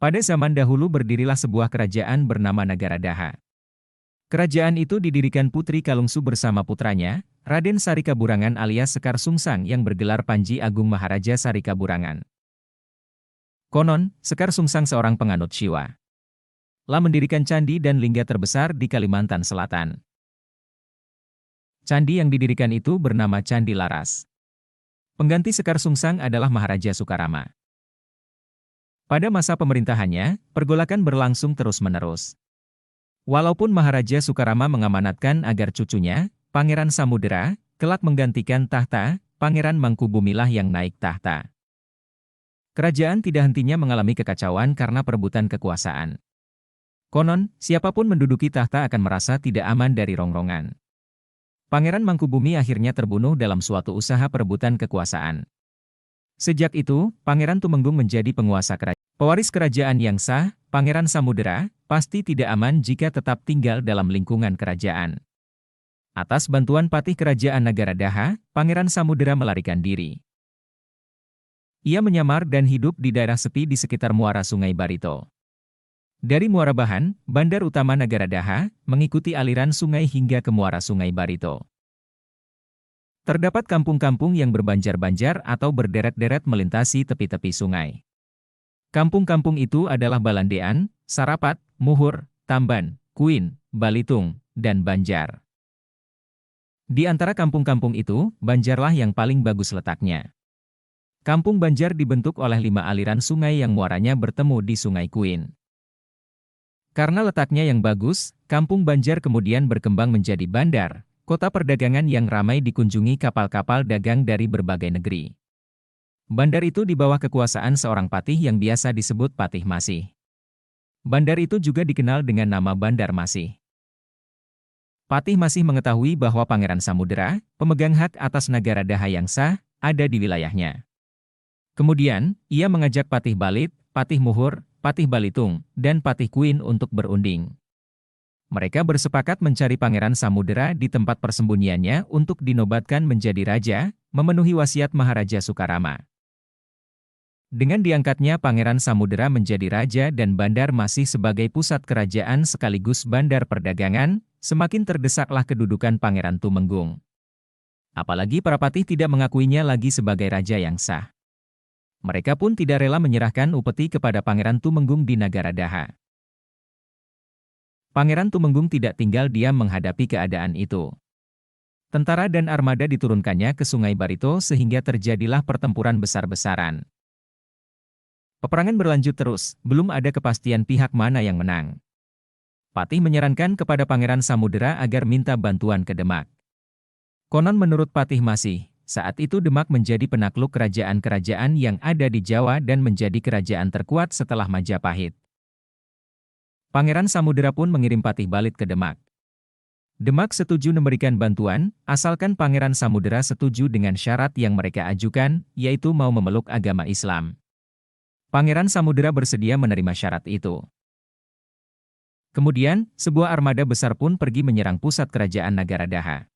Pada zaman dahulu berdirilah sebuah kerajaan bernama Nagaradha. Kerajaan itu didirikan Putri Kalungsu bersama putranya, Raden Sarikaburangan alias Sekar Sungsang yang bergelar Panji Agung Maharaja Sarikaburangan. Konon, Sekar Sungsang seorang penganut Shiva. Lah mendirikan candi dan lingga terbesar di Kalimantan Selatan. Candi yang didirikan itu bernama Candi Laras. Pengganti Sekar Sungsang adalah Maharaja Sukarama. Pada masa pemerintahannya, pergolakan berlangsung terus-menerus. Walaupun Maharaja Sukarama mengamanatkan agar cucunya, Pangeran Samudera, kelak menggantikan tahta, Pangeran Mangkubumilah yang naik tahta. Kerajaan tidak hentinya mengalami kekacauan karena perebutan kekuasaan. Konon, siapapun menduduki tahta akan merasa tidak aman dari rongrongan. Pangeran Mangkubumi akhirnya terbunuh dalam suatu usaha perebutan kekuasaan. Sejak itu, Pangeran Tumenggung menjadi penguasa kerajaan. Pewaris kerajaan yang sah, Pangeran Samudera, pasti tidak aman jika tetap tinggal dalam lingkungan kerajaan. Atas bantuan patih kerajaan Nagaradha, Pangeran Samudera melarikan diri. Ia menyamar dan hidup di daerah sepi di sekitar muara Sungai Barito. Dari Muara Bahan, bandar utama Nagaradha, mengikuti aliran sungai hingga ke muara Sungai Barito. Terdapat kampung-kampung yang berbanjar-banjar atau berderet-deret melintasi tepi-tepi sungai. Kampung-kampung itu adalah Balandean, Sarapat, Muhur, Tamban, Kuin, Balitung, dan Banjar. Di antara kampung-kampung itu, Banjarlah yang paling bagus letaknya. Kampung Banjar dibentuk oleh 5 aliran sungai yang muaranya bertemu di Sungai Kuin. Karena letaknya yang bagus, Kampung Banjar kemudian berkembang menjadi bandar, kota perdagangan yang ramai dikunjungi kapal-kapal dagang dari berbagai negeri. Bandar itu di bawah kekuasaan seorang patih yang biasa disebut Patih Masih. Bandar itu juga dikenal dengan nama Bandar Masih. Patih Masih mengetahui bahwa Pangeran Samudera, pemegang hak atas Nagaradha yang sah, ada di wilayahnya. Kemudian, ia mengajak Patih Balit, Patih Muhur, Patih Balitung, dan Patih Kuin untuk berunding. Mereka bersepakat mencari Pangeran Samudera di tempat persembunyiannya untuk dinobatkan menjadi raja, memenuhi wasiat Maharaja Sukarama. Dengan diangkatnya Pangeran Samudera menjadi raja dan Bandar Masih sebagai pusat kerajaan sekaligus bandar perdagangan, semakin terdesaklah kedudukan Pangeran Tumenggung. Apalagi para patih tidak mengakuinya lagi sebagai raja yang sah. Mereka pun tidak rela menyerahkan upeti kepada Pangeran Tumenggung di Nagaradha. Pangeran Tumenggung tidak tinggal diam menghadapi keadaan itu. Tentara dan armada diturunkannya ke Sungai Barito sehingga terjadilah pertempuran besar-besaran. Peperangan berlanjut terus, belum ada kepastian pihak mana yang menang. Patih menyarankan kepada Pangeran Samudera agar minta bantuan ke Demak. Konon menurut Patih Masih, saat itu Demak menjadi penakluk kerajaan-kerajaan yang ada di Jawa dan menjadi kerajaan terkuat setelah Majapahit. Pangeran Samudera pun mengirim Patih Balit ke Demak. Demak setuju memberikan bantuan, asalkan Pangeran Samudera setuju dengan syarat yang mereka ajukan, yaitu mau memeluk agama Islam. Pangeran Samudera bersedia menerima syarat itu. Kemudian, sebuah armada besar pun pergi menyerang pusat kerajaan Nagaradha.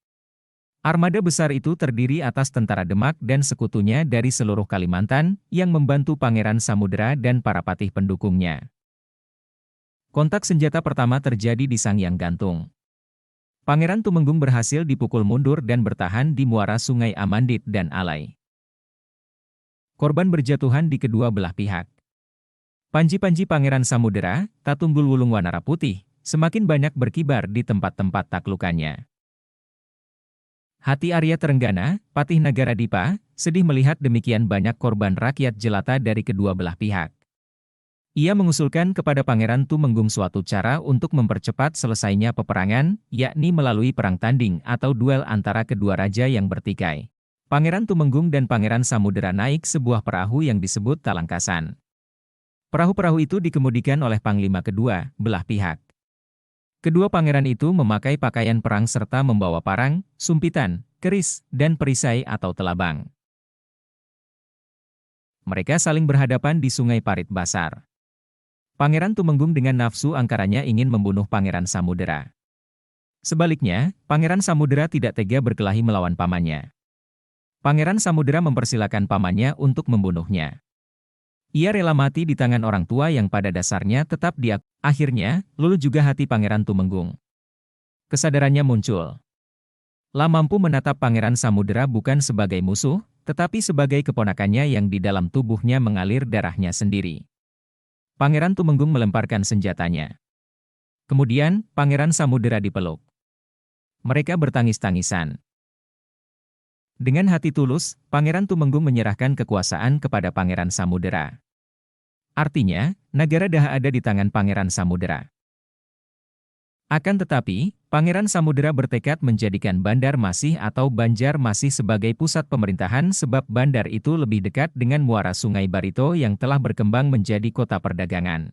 Armada besar itu terdiri atas tentara Demak dan sekutunya dari seluruh Kalimantan, yang membantu Pangeran Samudera dan para patih pendukungnya. Kontak senjata pertama terjadi di Sangyang Gantung. Pangeran Tumenggung berhasil dipukul mundur dan bertahan di muara Sungai Amandit dan Alai. Korban berjatuhan di kedua belah pihak. Panji-panji Pangeran Samudera, Tatunggul Wulung Wanara Putih, semakin banyak berkibar di tempat-tempat taklukannya. Hati Arya Terenggana, Patih Nagaradipa, sedih melihat demikian banyak korban rakyat jelata dari kedua belah pihak. Ia mengusulkan kepada Pangeran Tumenggung suatu cara untuk mempercepat selesainya peperangan, yakni melalui perang tanding atau duel antara kedua raja yang bertikai. Pangeran Tumenggung dan Pangeran Samudera naik sebuah perahu yang disebut Talangkasan. Perahu-perahu itu dikemudikan oleh panglima kedua belah pihak. Kedua pangeran itu memakai pakaian perang serta membawa parang, sumpitan, keris, dan perisai atau telabang. Mereka saling berhadapan di Sungai Parit Basar. Pangeran Tumenggung dengan nafsu angkaranya ingin membunuh Pangeran Samudera. Sebaliknya, Pangeran Samudera tidak tega berkelahi melawan pamannya. Pangeran Samudera mempersilakan pamannya untuk membunuhnya. Ia rela mati di tangan orang tua yang pada dasarnya tetap dia. Akhirnya, luluh juga hati Pangeran Tumenggung. Kesadarannya muncul. La mampu menatap Pangeran Samudera bukan sebagai musuh, tetapi sebagai keponakannya yang di dalam tubuhnya mengalir darahnya sendiri. Pangeran Tumenggung melemparkan senjatanya. Kemudian, Pangeran Samudera dipeluk. Mereka bertangis-tangisan. Dengan hati tulus, Pangeran Tumenggung menyerahkan kekuasaan kepada Pangeran Samudera. Artinya, negara Daha ada di tangan Pangeran Samudera. Akan tetapi, Pangeran Samudera bertekad menjadikan Bandar Masih atau Banjarmasih sebagai pusat pemerintahan sebab bandar itu lebih dekat dengan muara Sungai Barito yang telah berkembang menjadi kota perdagangan.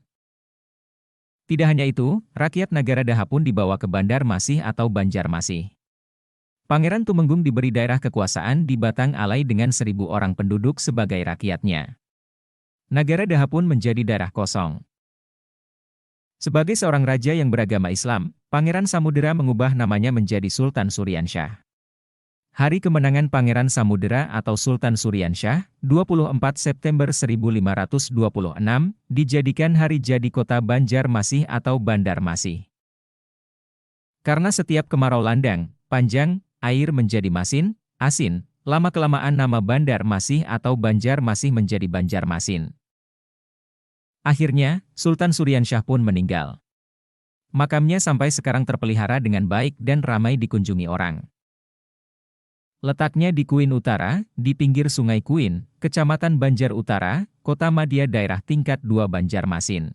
Tidak hanya itu, rakyat negara Daha pun dibawa ke Bandar Masih atau Banjarmasih. Pangeran Tumenggung diberi daerah kekuasaan di Batang Alai dengan 1.000 orang penduduk sebagai rakyatnya. Negara Daha pun menjadi daerah kosong. Sebagai seorang raja yang beragama Islam, Pangeran Samudera mengubah namanya menjadi Sultan Suryansyah. Hari kemenangan Pangeran Samudera atau Sultan Suryansyah, 24 September 1526, dijadikan hari jadi kota Banjarmasih atau Bandar Masih. Karena setiap kemarau landang, panjang, air menjadi asin, lama-kelamaan nama Bandar Masih atau Banjarmasih menjadi Banjarmasin. Akhirnya, Sultan Suryansyah pun meninggal. Makamnya sampai sekarang terpelihara dengan baik dan ramai dikunjungi orang. Letaknya di Kuin Utara, di pinggir Sungai Kuin, Kecamatan Banjar Utara, Kota Madya Daerah Tingkat 2 Banjarmasin.